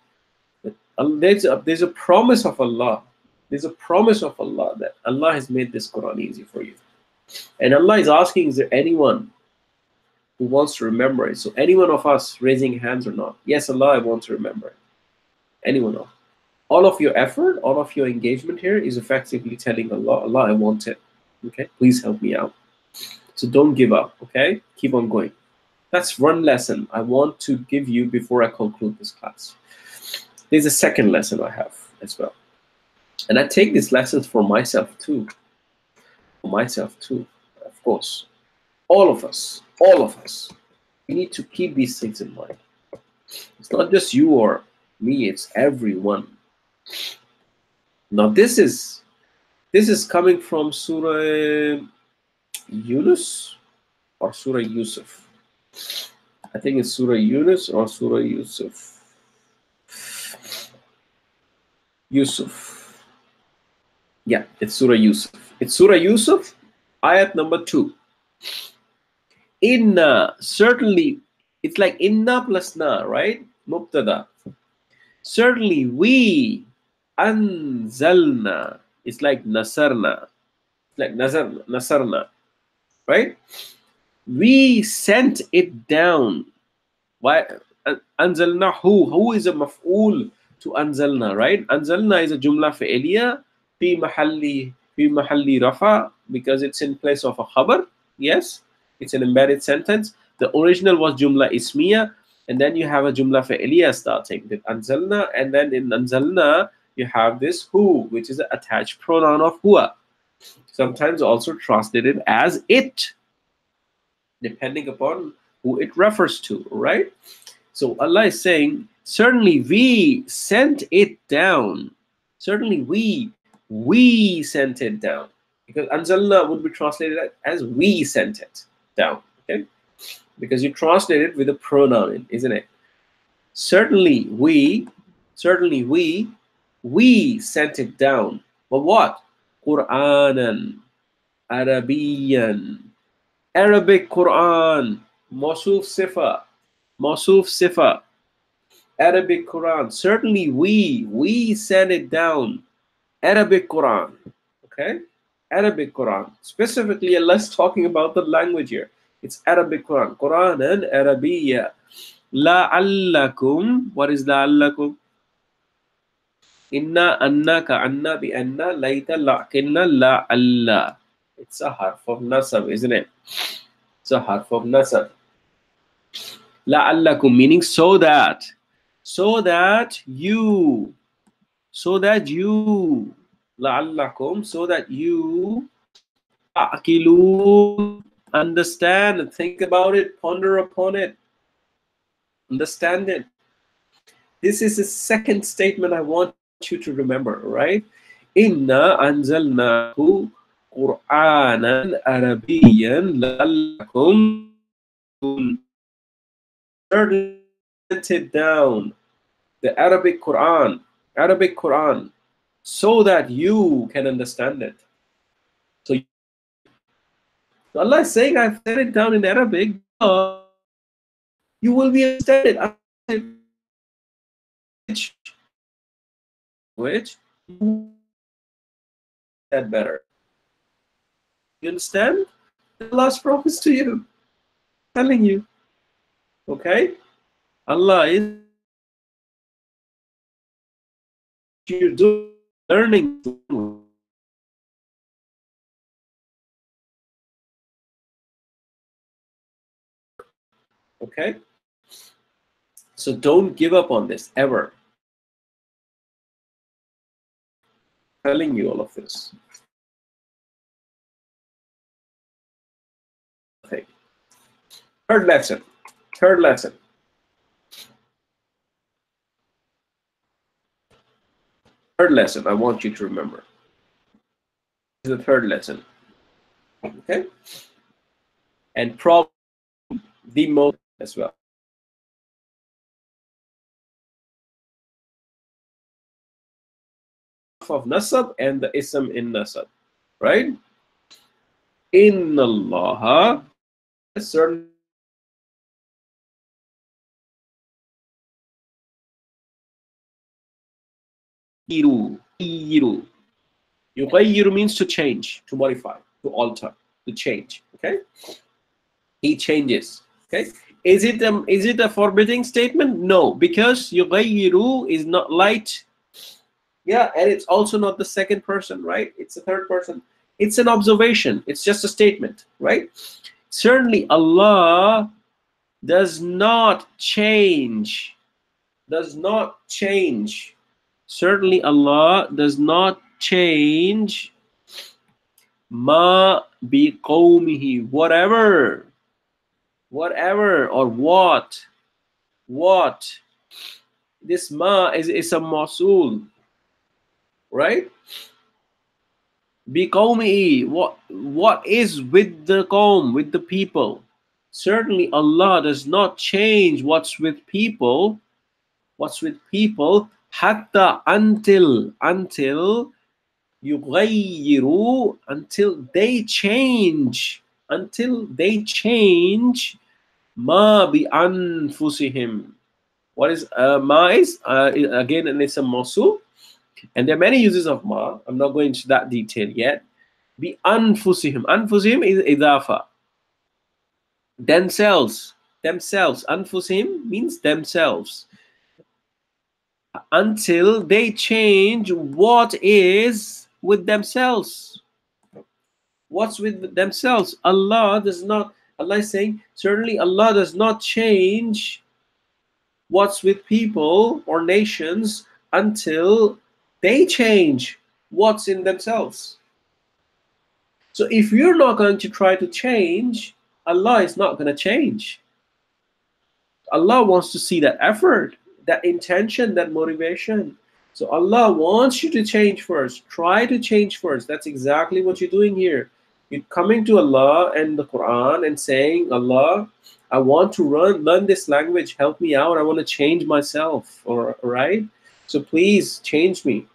Speaker 1: There's a promise of Allah. There's a promise of Allah that Allah has made this Quran easy for you. And Allah is asking, is there anyone who wants to remember it? So any one of us raising hands or not? Yes, Allah, I want to remember it. Anyone else? All of your effort, all of your engagement here is effectively telling Allah, Allah, I want it. Okay, please help me out. So don't give up, okay? Keep on going. That's one lesson I want to give you before I conclude this class. There's a second lesson I have as well. And I take these lessons for myself too. For myself too, of course. All of us, we need to keep these things in mind. It's not just you or me, it's everyone. Now this is coming from Surah Yunus or Surah Yusuf. I think it's Surah Yunus or Surah Yusuf. Yusuf. Yeah, it's Surah Yusuf. It's Surah Yusuf, ayat number 2. Inna, certainly, it's like inna plus na, right? Mubtada. Certainly we anzalna. It's like nasarna. It's like nasarna, right? We sent it down. Why? Anzalna who? Who is a maf'ul to anzalna, right? Anzalna is a jumla fi'liya fi mahalli rafa, because it's in place of a khabar. Yes, it's an embedded sentence. The original was jumla ismiya, and then you have a jumla fi'liya starting with anzalna, and then in anzalna you have this who, which is an attached pronoun of huwa. Sometimes also translated as it, depending upon who it refers to, right? So Allah is saying, certainly we sent it down. Certainly we sent it down. Because anzalna would be translated as we sent it down. Okay? Because you translate it with a pronoun in, isn't it? Certainly we sent it down. But what? Qur'anan, Arabiyan, Arabic Quran, Mawsuf Sifa, Arabic Quran. Certainly we sent it down. Arabic Quran. Okay? Arabic Quran. Specifically, Allah's talking about the language here. It's Arabic Quran. Quranan Arabiyya. La'allakum. What is la'allakum? Inna anna ka anna bi anna layta la'kinna la'alla. It's a harf of nasab, isn't it? It's a harf of nasab. La'allakum, meaning so that you, la'allakum, so that you ta'qilun, understand and think about it, ponder upon it, understand it. This is the second statement I want you to remember, right? Inna anzalnahu قرآنا عربيا لعلكم it down the Arabic Quran, so that you can understand it. So Allah is saying, I've set it down in Arabic, but you will be understand it. Which that better. You understand? Allah's promise to you, telling you. Okay? Allah is you're doing learning. Okay? So don't give up on this ever. I'm telling you all of this. Okay. Third lesson. Third lesson. Third lesson I want you to remember. This is the third lesson. Okay? And probably the most as well. Of nasab and the ism in nasab, right? Inna Allah, certain yughayyiru. Yughayyiru means to change, to modify, to alter, to change. Okay, he changes. Okay, is it a forbidding statement? No, because yughayyiru is not light. Yeah, and it's also not the second person, right? It's the third person. It's an observation. It's just a statement, right? Certainly, Allah does not change. Does not change. Certainly, Allah does not change ma bi qawmihi, whatever or what. This ma is a mawsul, right? Bi qawmihi, what is with the qawm, with the people. Certainly Allah does not change what's with people, hatta until yughayyiru, until they change ma bi anfusihim. What is ma is again, and it's a mawsul, and there are many uses of ma. I'm not going into that detail yet. Bi anfusihim is idafa, themselves. Anfusihim means themselves, until they change what is with themselves. What's with themselves? Allah is saying, certainly Allah does not change what's with people or nations until they change what's in themselves. So if you're not going to try to change, Allah is not going to change. Allah wants to see that effort, that intention, that motivation. So Allah wants you to change first. Try to change first. That's exactly what you're doing here. You're coming to Allah and the Quran and saying, Allah, I want to learn this language. Help me out. I want to change myself. All right? So please change me.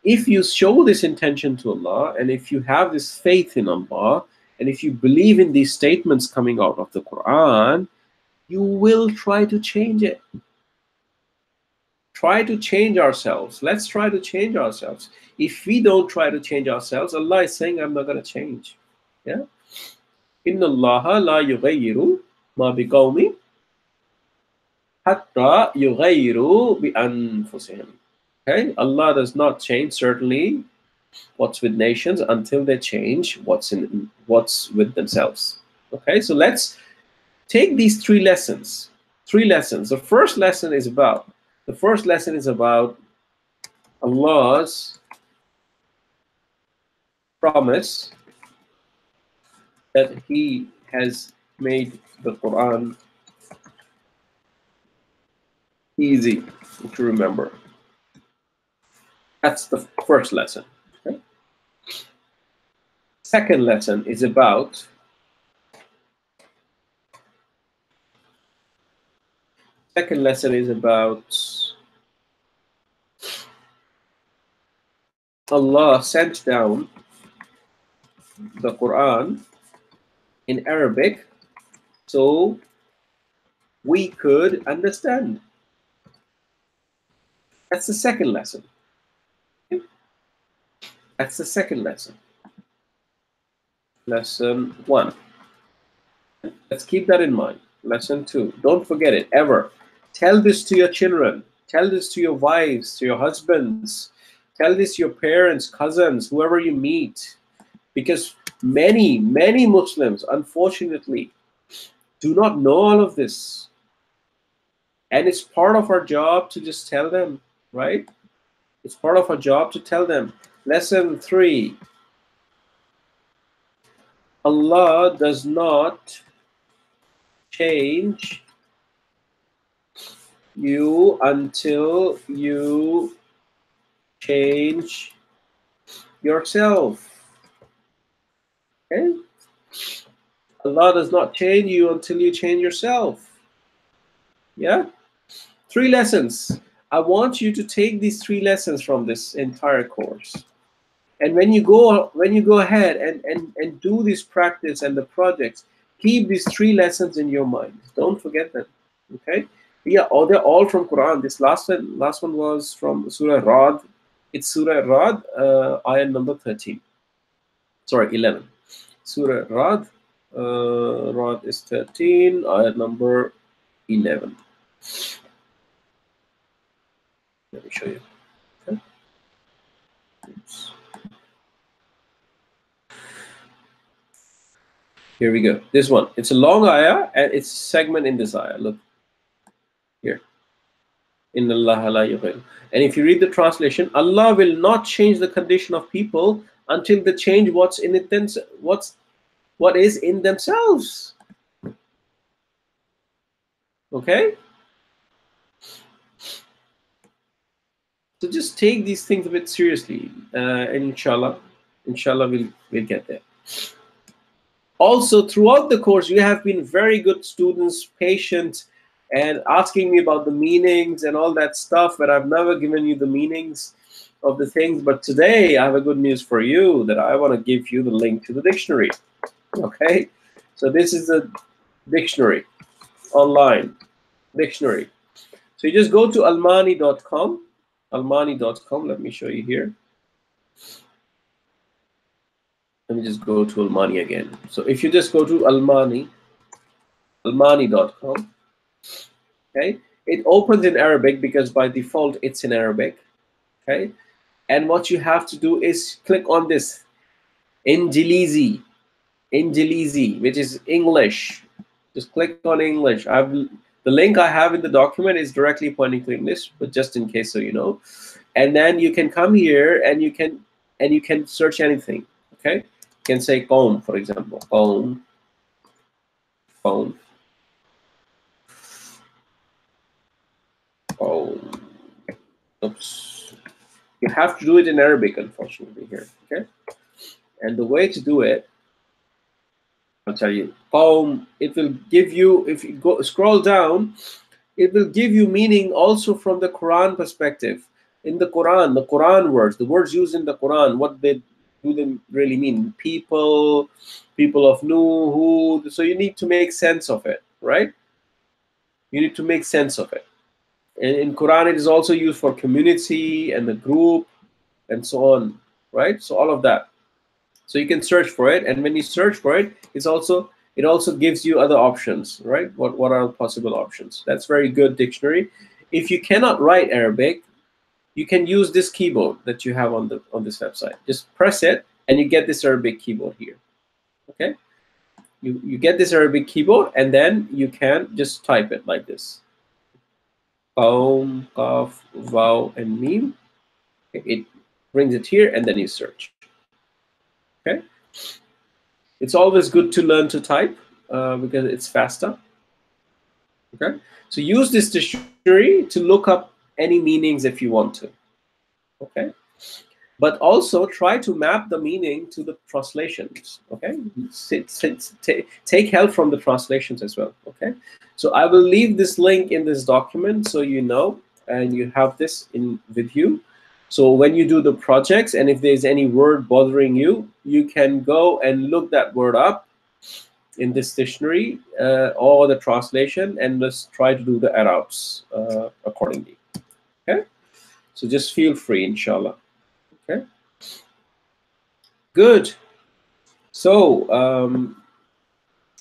Speaker 1: If you show this intention to Allah, and if you have this faith in Allah, and if you believe in these statements coming out of the Quran, you will try to change it. Try to change ourselves. Let's try to change ourselves. If we don't try to change ourselves, Allah is saying, I'm not going to change. Yeah? Inna Allah la yughayyiru ma bi qawmi hatta yughayyiru bi anfusihim. Okay? Allah does not change, certainly, what's with nations until they change what's with themselves. Okay? So let's take these three lessons. The first lesson is about Allah's promise that He has made the Quran easy to remember. That's the first lesson. Okay? Second lesson is about Allah sent down the Quran in Arabic so we could understand. That's the second lesson. That's the second lesson. Lesson 1. Let's keep that in mind. Lesson 2. Don't forget it ever. Tell this to your children. Tell this to your wives, to your husbands. Tell this to your parents, cousins, whoever you meet. Because many Muslims, unfortunately, do not know all of this. And it's part of our job to just tell them, right? It's part of our job to tell them. Lesson 3. Allah does not change you until you change yourself. Okay? Allah does not change you until you change yourself. Yeah? 3 lessons. I want you to take these 3 lessons from this entire course. And when you go ahead and do this practice and the projects, keep these 3 lessons in your mind. Don't forget them. Okay? Yeah, they're all from Quran. This last one was from Surah Rad. It's Surah Rad, ayah number 13. Sorry, 11. Surah Rad, Rad is 13, ayah number 11. Let me show you. Okay. Oops. Here we go. This one. It's a long ayah and it's a segment in this ayah. Look here. Inna Allah la yughayyiru. And if you read the translation, Allah will not change the condition of people until they change what is in themselves. Okay? So just take these things a bit seriously, and inshallah we'll get there. Also, throughout the course, you have been very good students, patient, and asking me about the meanings and all that stuff, but I've never given you the meanings of the things. But today, I have a good news for you, that I want to give you the link to the dictionary. Okay? So this is a dictionary, online dictionary. So you just go to almani.com, almani.com. Let me show you here. Let me just go to Almani again. So if you just go to almani.com, okay, it opens in Arabic because by default it's in Arabic, okay. And what you have to do is click on this Injilizi, which is English. Just click on English. The link I have in the document is directly pointing to English, but just in case so you know. And then you can come here and you can search anything, okay. You can say comb, for example. Comb. Oops. You have to do it in Arabic, unfortunately, here. Okay. And the way to do it, I'll tell you. Comb. It will give you, if you go scroll down, it will give you meaning also from the Quran perspective. In the Quran words, the words used in the Quran, what do they really mean? People of Nuh, who. So you need to make sense of it, right? You need to make sense of it. And in Quran, it is also used for community and the group and so on, right? So all of that. So you can search for it, and when you search for it, it also gives you other options, right? What are possible options? That's very good dictionary. If you cannot write Arabic, you can use this keyboard that you have on this website. Just press it, and you get this Arabic keyboard here. Okay, you get this Arabic keyboard, and then you can just type it like this. Qawm, Qaf, Vaw, and Mim. It brings it here, and then you search. Okay. It's always good to learn to type because it's faster. Okay. So use this dictionary to look up any meanings if you want to. Okay. but also try to map the meaning to the translations. Okay, take help from the translations as well. Okay, so I will leave this link in this document so you know, and you have this in with you. So when you do the projects, and if there's any word bothering you, you can go and look that word up in this dictionary or the translation, and just try to do the Arabs accordingly. Okay, so just feel free, inshallah. Okay, good. So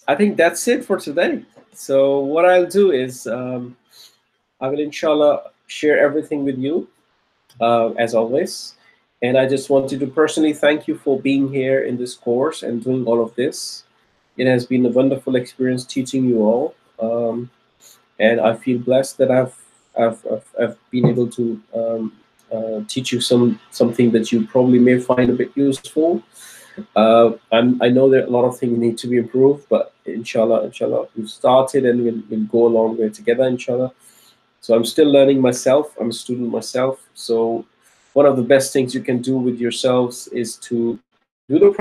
Speaker 1: I think that's it for today. So what I'll do is I will inshallah share everything with you as always. And I just wanted to personally thank you for being here in this course and doing all of this. It has been a wonderful experience teaching you all. And I feel blessed that I've been able to teach you something that you probably may find a bit useful. I know that a lot of things need to be improved, but inshallah, we've started and we'll go a long way together, inshallah. So I'm still learning myself. I'm a student myself. So one of the best things you can do with yourselves is to do the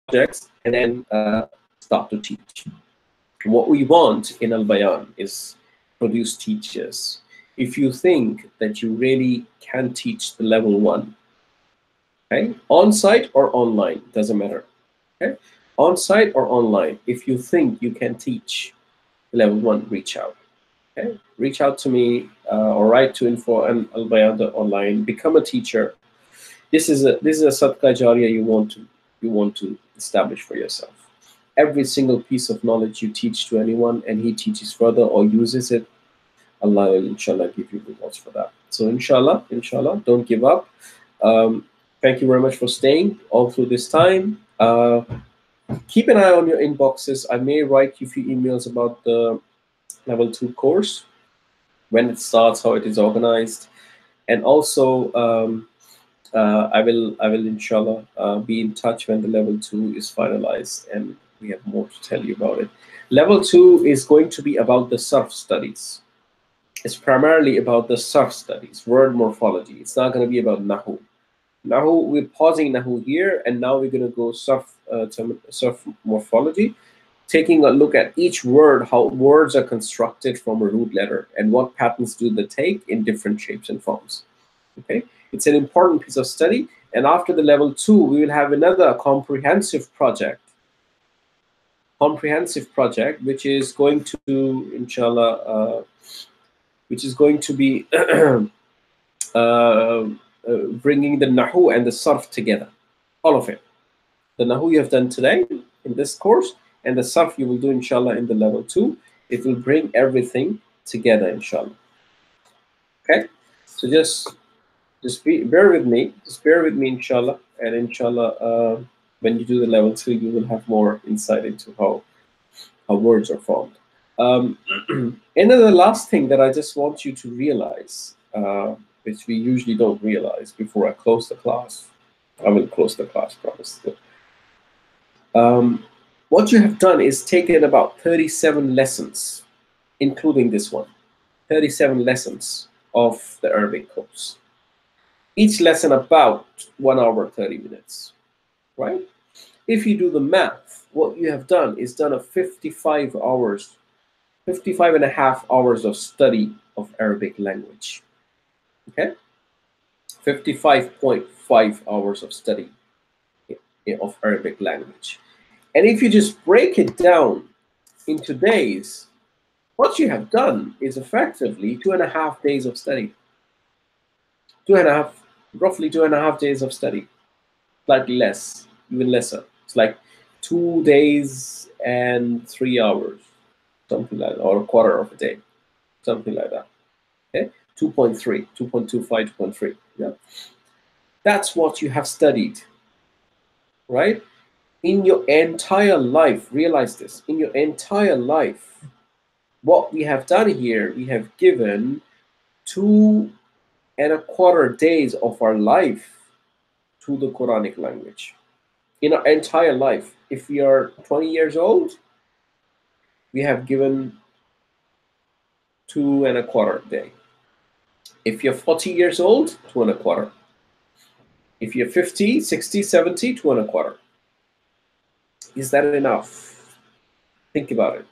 Speaker 1: projects and then start to teach. What we want in Albayaan is produce teachers. If you think that you really can teach the level 1, okay, on-site or online, doesn't matter. Okay, on-site or online, if you think you can teach level 1, reach out. Okay, reach out to me or write to info@albayaan.online. Become a teacher. This is a sadqa jariyah you want to establish for yourself. Every single piece of knowledge you teach to anyone, and he teaches further or uses it, Allah will inshallah give you rewards for that. So inshallah, don't give up. Thank you very much for staying all through this time. Keep an eye on your inboxes. I may write you a few emails about the level 2 course, when it starts, how it is organized, and also I will inshallah be in touch when the level 2 is finalized and we have more to tell you about it. Level 2 is going to be about the sarf studies. It's primarily about the sarf studies, word morphology. It's not going to be about nahu. Nahu, we're pausing nahu here, and now we're going to go sarf morphology, taking a look at each word, how words are constructed from a root letter, and what patterns do they take in different shapes and forms. Okay, it's an important piece of study. And after the level 2, we will have another comprehensive project, which is going to, inshallah, which is going to be bringing the nahu and the sarf together, all of it. The nahu you have done today in this course, and the sarf you will do inshallah in the level 2. It will bring everything together, inshallah. Okay, so just bear with me, inshallah, and inshallah, when you do the level 2, you will have more insight into how words are formed. And then the last thing that I just want you to realize, which we usually don't realize before I close the class, I will close the class, promise. What you have done is taken about 37 lessons, including this one, 37 lessons of the Arabic course. Each lesson about 1 hour 30 minutes, right? If you do the math, what you have done is done a 55 and a half hours of study of Arabic language. Okay, 55.5 hours of study of Arabic language. And if you just break it down into days, what you have done is effectively 2.5 days of study. Roughly 2.5 days of study, slightly less, even lesser. It's like 2 days and 3 hours, something like that, or a quarter of a day, something like that. Okay, 2.3, 2.25, 2.3. Yeah, that's what you have studied, right? In your entire life, realize this, in your entire life, what we have done here, we have given 2.25 days of our life to the Quranic language. In our entire life, if we are 20 years old, we have given 2.25 day. If you're 40 years old, 2.25. If you're 50, 60, 70, 2.25. Is that enough? Think about it.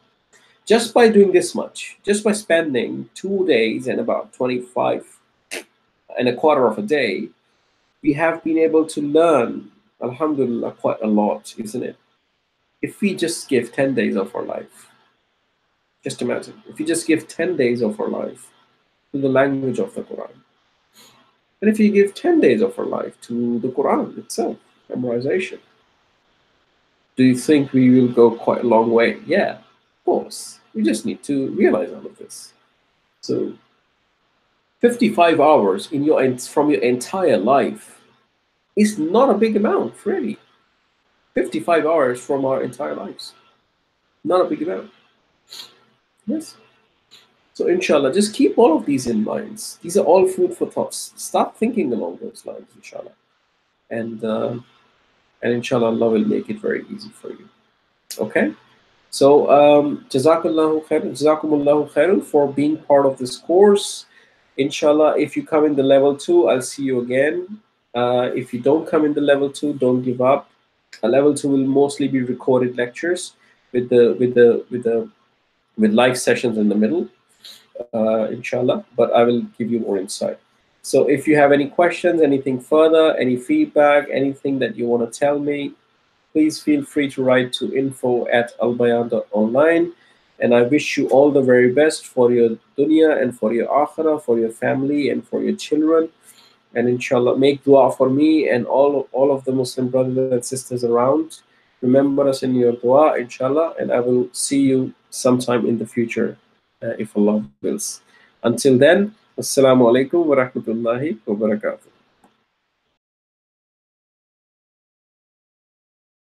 Speaker 1: Just by doing this much, just by spending 2 days and about 25.25 of a day, we have been able to learn, alhamdulillah, quite a lot, isn't it? If we just give 10 days of our life, just imagine, if we just give 10 days of our life to the language of the Quran, and if you give 10 days of our life to the Quran itself, memorization, do you think we will go quite a long way? Yeah, of course. We just need to realize all of this. So 55 hours in from your entire life is not a big amount, really. 55 hours from our entire lives. Not a big amount. Yes. So inshallah, just keep all of these in mind. These are all food for thoughts. Start thinking along those lines, inshallah. And inshallah, Allah will make it very easy for you. Okay? So jazakumullahu khairan for being part of this course. Inshallah, if you come in the level 2, I'll see you again. If you don't come in the level 2, don't give up. Level 2 will mostly be recorded lectures with live sessions in the middle, inshallah. But I will give you more insight. So if you have any questions, anything further, any feedback, anything that you want to tell me, please feel free to write to info@Albayaan.Online. And I wish you all the very best for your dunya and for your akhirah, for your family and for your children. And inshallah, make dua for me and all of the Muslim brothers and sisters around. Remember us in your dua, inshallah, and I will see you sometime in the future, if Allah wills. Until then, assalamu alaikum wa rahmatullahi wa barakatuh.